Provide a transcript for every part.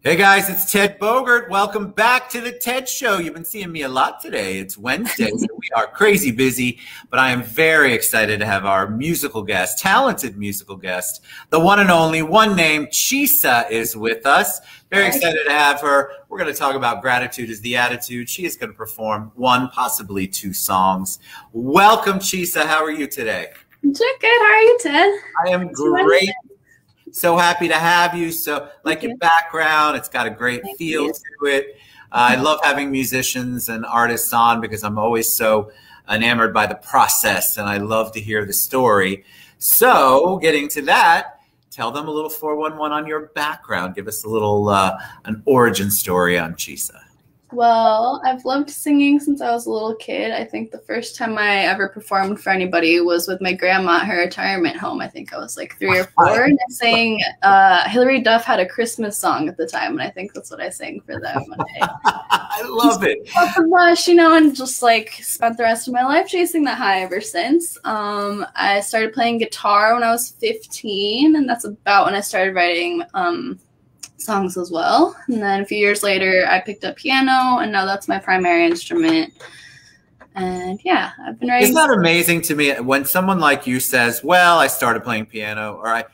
Hey guys, it's Ted Bogert. Welcome back to the Ted Show. You've been seeing me a lot today. It's Wednesday, so we are crazy busy, but I am very excited to have our musical guest, talented musical guest, the one and only, one name, Chisa is with us. Very excited to have her. We're going to talk about Gratitude is the Attitude. She is going to perform one, possibly two songs. Welcome, Chisa. How are you today? I'm doing good. How are you, Ted? I am great. So happy to have you. So like your background, it's got a great feel to it. I love having musicians and artists on because I'm always so enamored by the process and I love to hear the story. So getting to that, tell them a little 411 on your background. Give us a little an origin story on Chisa. Well, I've loved singing since I was a little kid. I think the first time I ever performed for anybody was with my grandma at her retirement home. I think I was like 3 or 4, and I sang Hillary Duff had a Christmas song at the time, and I think that's what I sang for them. I love it. Off the bus, you know, and just like spent the rest of my life chasing that high ever since. I started playing guitar when I was 15, and that's about when I started writing songs as well. And then a few years later, I picked up piano, and now that's my primary instrument. And yeah, I've been writing. Isn't that amazing to me when someone like you says, well, I started playing piano, or I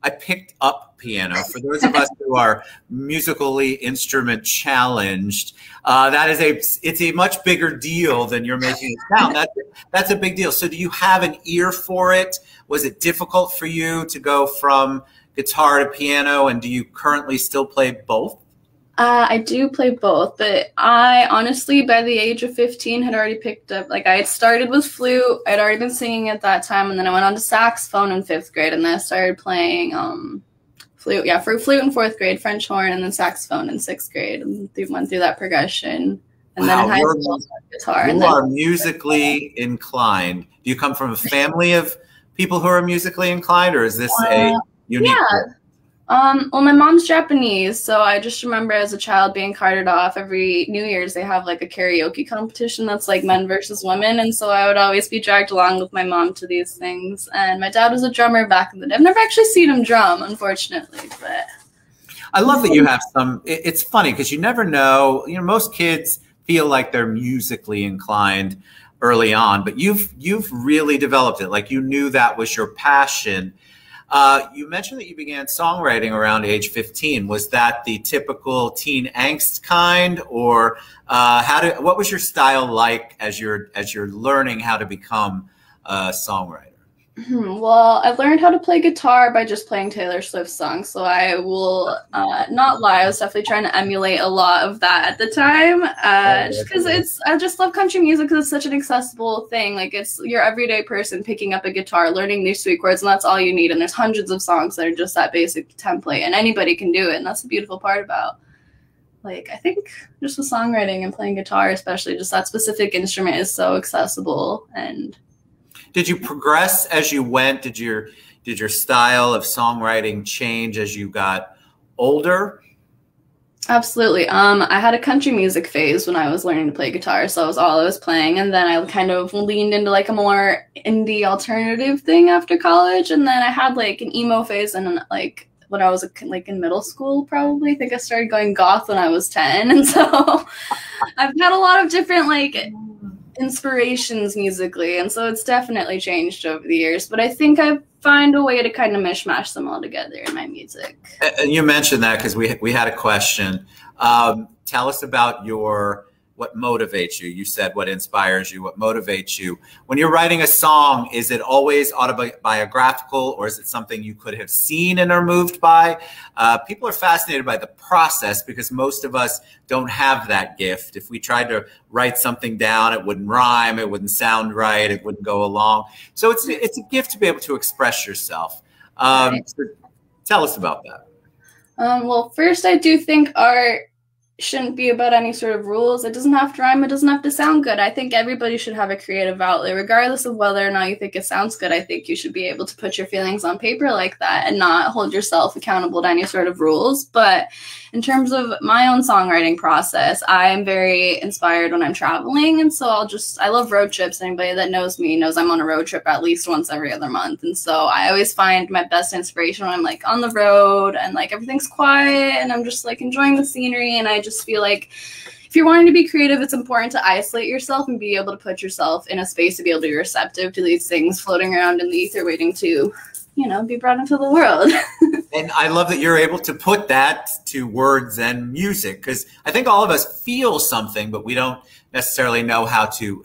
picked up piano. For those of us who are musically instrument challenged, it's a much bigger deal than you're making it sound. That's a big deal. So do you have an ear for it? Was it difficult for you to go from guitar to piano, and do you currently still play both? I do play both, but I honestly, by the age of 15, had already picked up, like I had started with flute. I'd already been singing at that time, and then I went on to saxophone in 5th grade, and then I started playing flute. Yeah, for flute in 4th grade, French horn, and then saxophone in 6th grade, and went through that progression. And then in high school, guitar. You are musically inclined. Do you come from a family of people who are musically inclined, or is this a unique? Yeah. Well, my mom's Japanese, so I just remember as a child being carted off every New Year's. They have like a karaoke competition that's like men versus women, and so I would always be dragged along with my mom to these things. And my dad was a drummer back in the day. I've never actually seen him drum, unfortunately, but I love that you have some. It's funny because you never know. You know, most kids feel like they're musically inclined early on, but you've really developed it. Like you knew that was your passion. You mentioned that you began songwriting around age 15. Was that the typical teen angst kind, or what was your style like as you're learning how to become a songwriter? Well, I learned how to play guitar by just playing Taylor Swift songs, so I will not lie. I was definitely trying to emulate a lot of that at the time, just because I just love country music because it's such an accessible thing. Like it's your everyday person picking up a guitar, learning these sweet chords, and that's all you need. And there's hundreds of songs that are just that basic template, and anybody can do it. And that's the beautiful part about, like, I think just with songwriting and playing guitar, especially, just that specific instrument is so accessible. And did you progress as you went? Did your style of songwriting change as you got older? Absolutely. I had a country music phase when I was learning to play guitar, so that was all I was playing. And then I kind of leaned into like a more indie alternative thing after college. And then I had like an emo phase, and like when I was like in middle school, probably. I think I started going goth when I was 10. And so I've had a lot of different like inspirations musically, and so it's definitely changed over the years, but I think I find a way to kind of mishmash them all together in my music. And you mentioned that because we had a question. Tell us about what motivates you. You said what inspires you, what motivates you. When you're writing a song, is it always autobiographical, or is it something you could have seen and are moved by? People are fascinated by the process because most of us don't have that gift. If we tried to write something down, it wouldn't rhyme, it wouldn't sound right, it wouldn't go along. So it's a gift to be able to express yourself. So tell us about that. Well, first, I do think art shouldn't be about any sort of rules. It doesn't have to rhyme. It doesn't have to sound good. I think everybody should have a creative outlet, regardless of whether or not you think it sounds good. I think you should be able to put your feelings on paper like that and not hold yourself accountable to any sort of rules. But in terms of my own songwriting process, I am very inspired when I'm traveling. And so I love road trips. Anybody that knows me knows I'm on a road trip at least once every other month. And so I always find my best inspiration when I'm like on the road and like everything's quiet and I'm just like enjoying the scenery. And I just feel like if you're wanting to be creative, it's important to isolate yourself and be able to put yourself in a space to be able to be receptive to these things floating around in the ether waiting to, be brought into the world. And I love that you're able to put that to words and music, because I think all of us feel something, but we don't necessarily know how to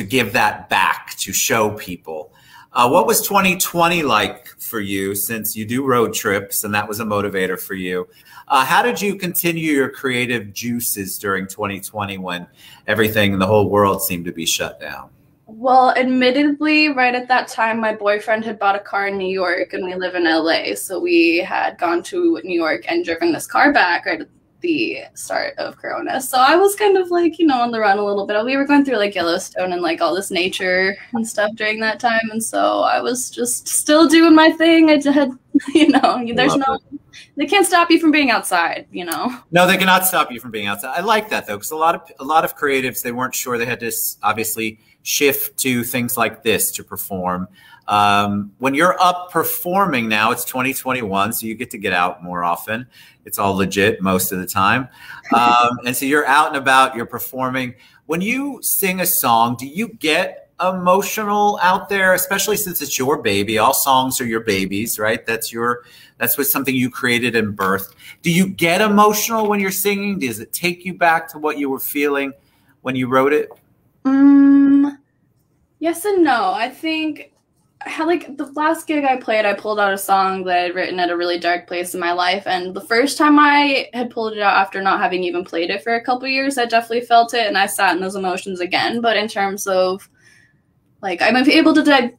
give that back, to show people. What was 2020 like for you, since you do road trips and that was a motivator for you? How did you continue your creative juices during 2020 when everything in the whole world seemed to be shut down? Well, admittedly, right at that time, my boyfriend had bought a car in New York and we live in LA. So we had gone to New York and driven this car back right at the start of Corona. So I was kind of like, on the run a little bit. We were going through like Yellowstone and like all this nature and stuff during that time. And so I was just still doing my thing. I had, they can't stop you from being outside, No, they cannot stop you from being outside. I like that though, because a lot of creatives, they weren't sure. They had to obviously shift to things like this to perform. When you're up performing now, it's 2021, so you get to get out more often. It's all legit most of the time. And so you're out and about, you're performing. When you sing a song, do you get emotional out there, especially since it's your baby? All songs are your babies, right? That's what something you created and birthed. Do you get emotional when you're singing? Does it take you back to what you were feeling when you wrote it? Yes and no. I think the last gig I played, I pulled out a song that I'd written at a really dark place in my life. And the first time I had pulled it out after not having even played it for a couple years, I definitely felt it and I sat in those emotions again. But in terms of I'm able to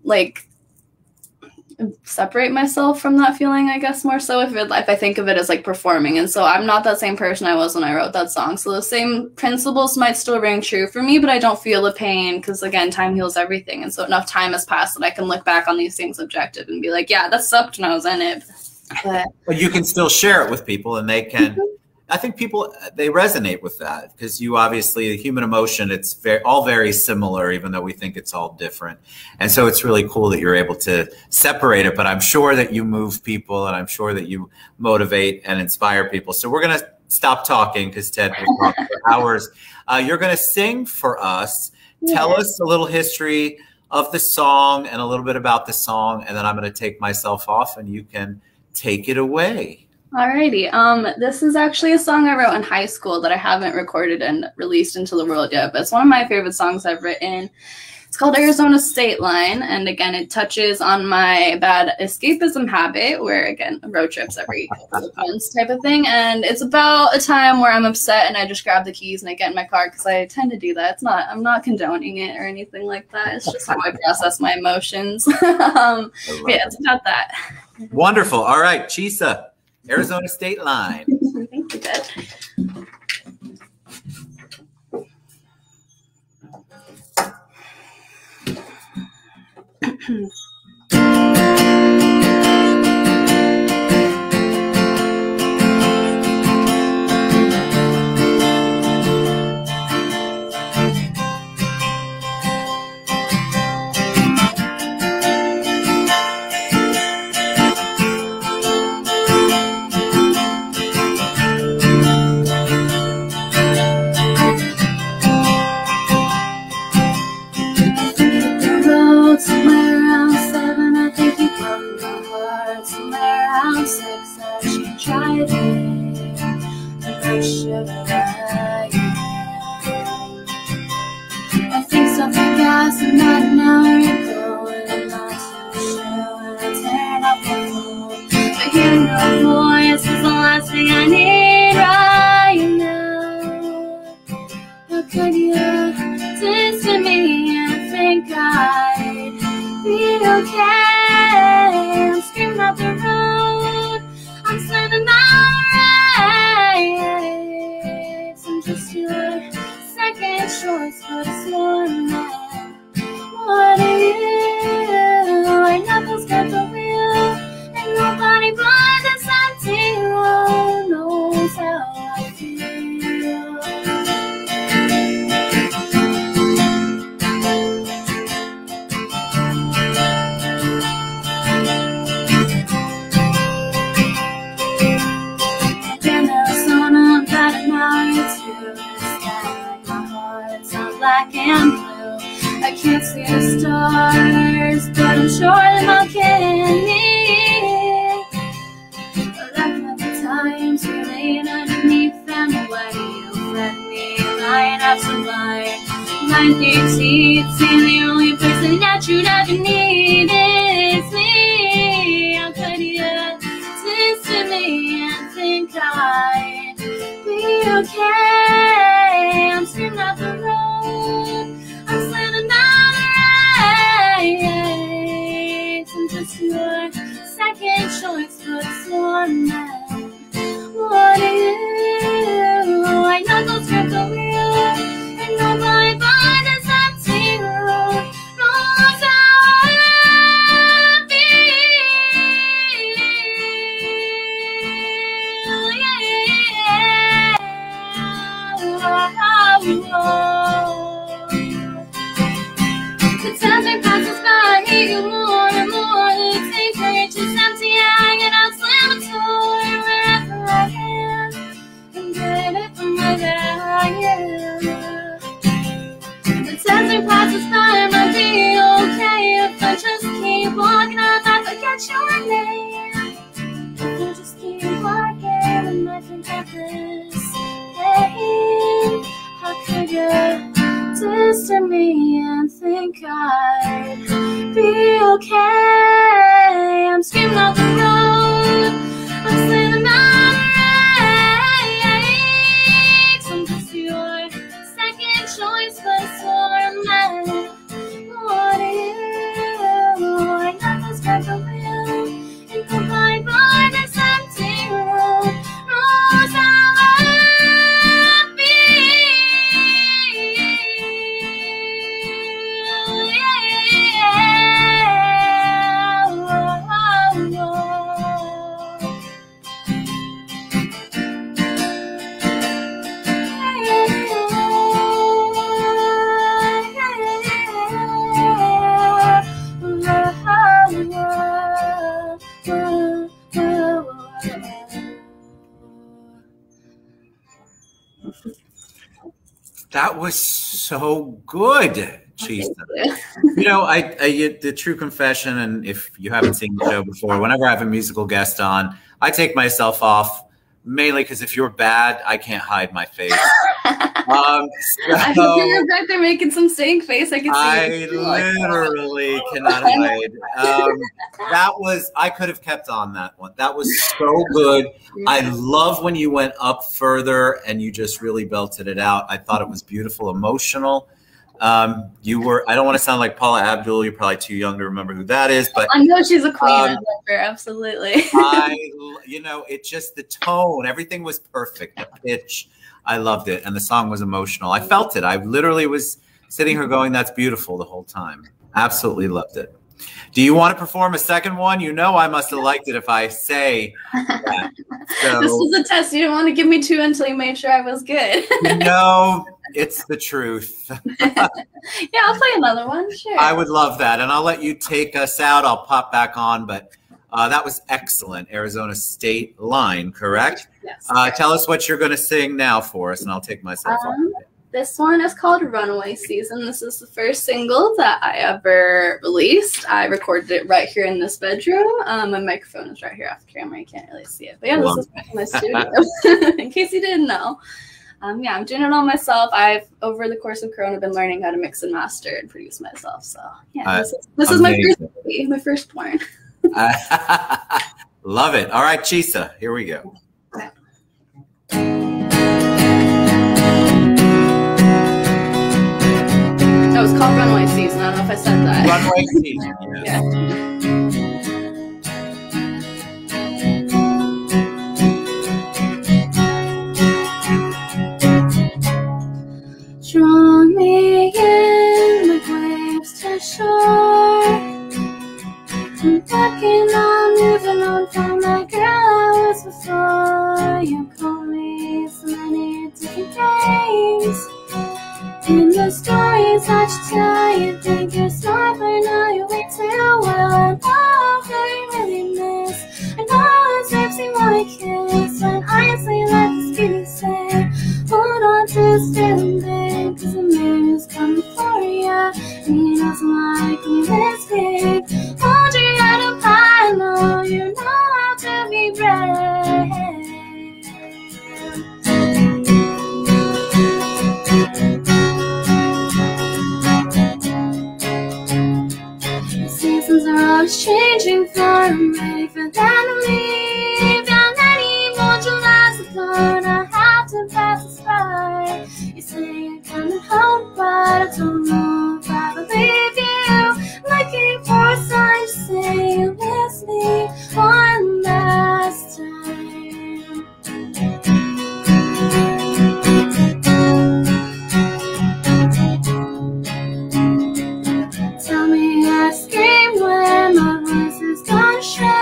separate myself from that feeling, I guess, more so if I think of it as like performing. And so I'm not that same person I was when I wrote that song. So the same principles might still ring true for me, but I don't feel the pain because, again, time heals everything. And so enough time has passed that I can look back on these things objective and be like, yeah, that sucked when I was in it. But you can still share it with people and they can, I think people, they resonate with that because you obviously, the human emotion, it's all very similar, even though we think it's all different. And so it's really cool that you're able to separate it, but I'm sure that you move people and I'm sure that you motivate and inspire people. So we're going to stop talking because Ted will talk for hours. You're going to sing for us. Yeah. Tell us a little history of the song and a little bit about the song. And then I'm going to take myself off and you can take it away. Alrighty. This is actually a song I wrote in high school that I haven't recorded and released into the world yet, but it's one of my favorite songs I've written. It's called Arizona State Line, and again, it touches on my bad escapism habit, where again, road trips every couple of months type of thing, and it's about a time where I'm upset and I just grab the keys and I get in my car because I tend to do that. I'm not condoning it or anything like that. It's just how I process my emotions. Yeah, it's about that. Wonderful. All right, Chisa. Arizona State Line. Thank you, Dad. black and blue. I can't see the stars, but I'm sure them all can meet. But I've had the times we laid underneath and the way you fed me line after line. Line through teeth, saying the only person that you'd ever need is me. How could you twist me and think I'd be okay? I'm screaming out the road, I'm slamming down the race. I'm just your second choice, but for now, what do you? I know those grip the wheel, and no blind by this empty road knows how I feel. The time passes by, I hate you more and more. The tank reach is empty, I get out, slam a door wherever I am, and get it from wherever I am. The time passes by, I might be okay if I just keep walking. I might forget your name if I just keep walking. And I forget this pain. How could you disturb me and think I'd be okay? I'm screaming out the road, I'm slamming down the brakes. I'm just your second choice, but for a man, what do you? I got this back the wheel, and go blind by this empty road knows how I That was so good, Chisa. You know, the true confession, and if you haven't seen the show before, whenever I have a musical guest on, I take myself off, mainly because if you're bad, I can't hide my face. I hope you're back there making some stank face. I can see. I literally cannot hide. I could have kept on that one. That was so good. I love when you went up further and you just really belted it out. I thought it was beautiful, emotional. I don't want to sound like Paula Abdul. You're probably too young to remember who that is, but I know she's a queen. I love her, absolutely. It just, the tone, everything was perfect. The pitch, I loved it. And the song was emotional. I felt it. I literally was sitting here going, that's beautiful the whole time. Absolutely loved it. Do you want to perform a second one? You know I must have liked it if I say that. So, this was a test. You didn't want to give me two until you made sure I was good. No, it's the truth. Yeah, I'll play another one. Sure. I would love that. And I'll let you take us out. I'll pop back on. But that was excellent. Arizona State Line, correct? Yes. Tell us what you're going to sing now for us, and I'll take myself off. This one is called Runaway Season. This is the first single that I ever released. I recorded it right here in this bedroom. My microphone is right here off the camera. You can't really see it. But yeah, this is my studio, in case you didn't know. Yeah, I'm doing it all myself. I've, over the course of Corona, been learning how to mix and master and produce myself. So yeah, this is my first baby, my firstborn. Love it. All right, Chisa, here we go. Okay. Oh, it's called Runaway Season. I don't know if I said that. Runaway Season, yes. Yeah. Draw me in the waves to shore. I'm walking on, moving on from my girls before. You call me so many different names. In the stories that you tell, you think you're smart, but now you wait till well. I really miss. I know it's makes me wanna kiss when I say let the skinny say, hold on to standing, 'cause the man who's coming The seasons are always changing, for I'm ready for them to leave. How many more Julys upon I have to pass this by? You say you're coming home, but I don't know if I believe you. Looking for a sign to say you miss me one last time. Tell me I scream when my voice is gone shed.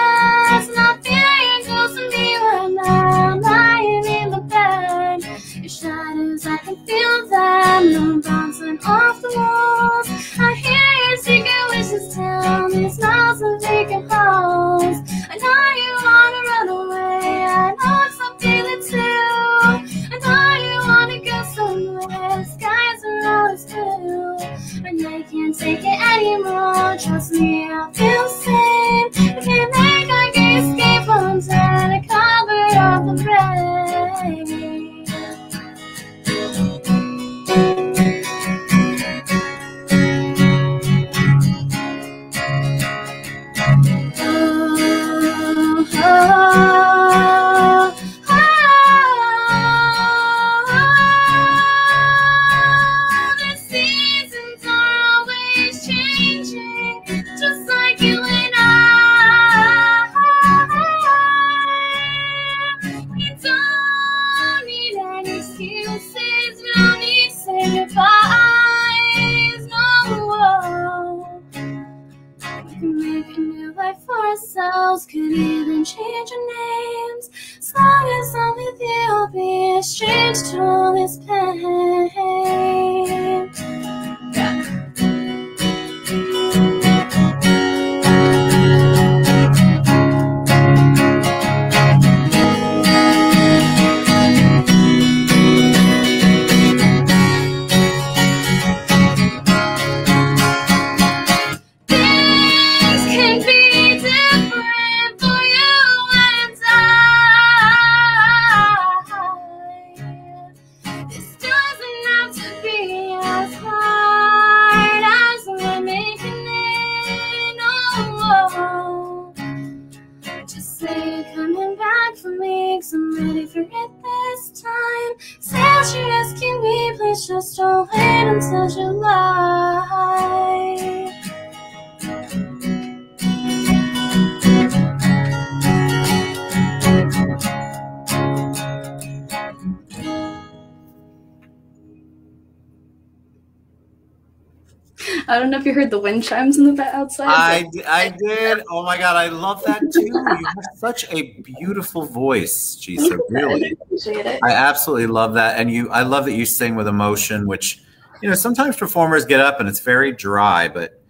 Not feeling close to me when I'm lying in the bed. Your shadows, I can feel them, no bouncing off the walls. I hear your secret wishes tell me smells of vacant halls. I know you wanna run away, I know it's a feeling too. I know you wanna go somewhere, the skies are always blue. And I can't take it anymore, trust me, I'll feel the same. I can't make like escape until I cover up the rain. The seasons are always changing, just like you and I. We don't need any excuses, we don't need to say goodbyes, no. We can make a new life for ourselves, could even change our names. As long as I'm with you, I'll be a stranger to all this pain. Yeah. Things can be different for you and I. This doesn't have to be as hard as we're making it. No, just say you're coming back for me, 'cause I'm ready for it this time. Say that you're asking me, please just don't wait until July. I don't know if you heard the wind chimes in the back outside. I did. Oh my God, I love that too. You have such a beautiful voice, Chisa. Really, I appreciate it. I absolutely love that, and I love that you sing with emotion. Which, sometimes performers get up and it's very dry, but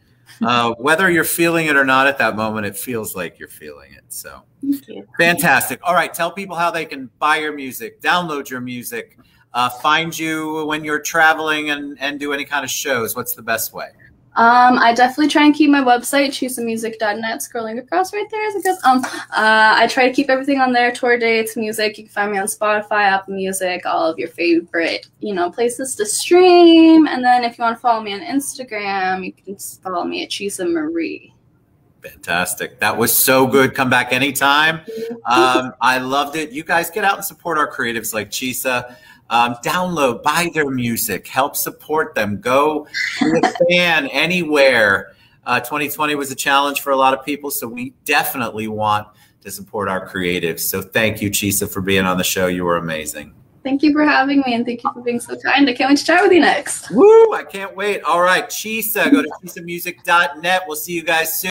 whether you're feeling it or not at that moment, it feels like you're feeling it. So Thank you. fantastic. All right, tell people how they can buy your music, download your music, find you when you're traveling, and do any kind of shows. What's the best way? I definitely try and keep my website, chisamusic.net, scrolling across right there as it goes. I try to keep everything on there, tour dates, music. You can find me on Spotify, Apple Music, all of your favorite, places to stream. And then if you want to follow me on Instagram, you can follow me at Chisa Marie. Fantastic. That was so good. Come back anytime. I loved it. You guys get out and support our creatives like Chisa. Download, buy their music, help support them, go be a fan anywhere. 2020 was a challenge for a lot of people, so we definitely want to support our creatives. So thank you, Chisa, for being on the show. You were amazing. Thank you for having me, and thank you for being so kind. I can't wait to chat with you next. Woo! I can't wait. All right, Chisa, go to chisamusic.net. We'll see you guys soon.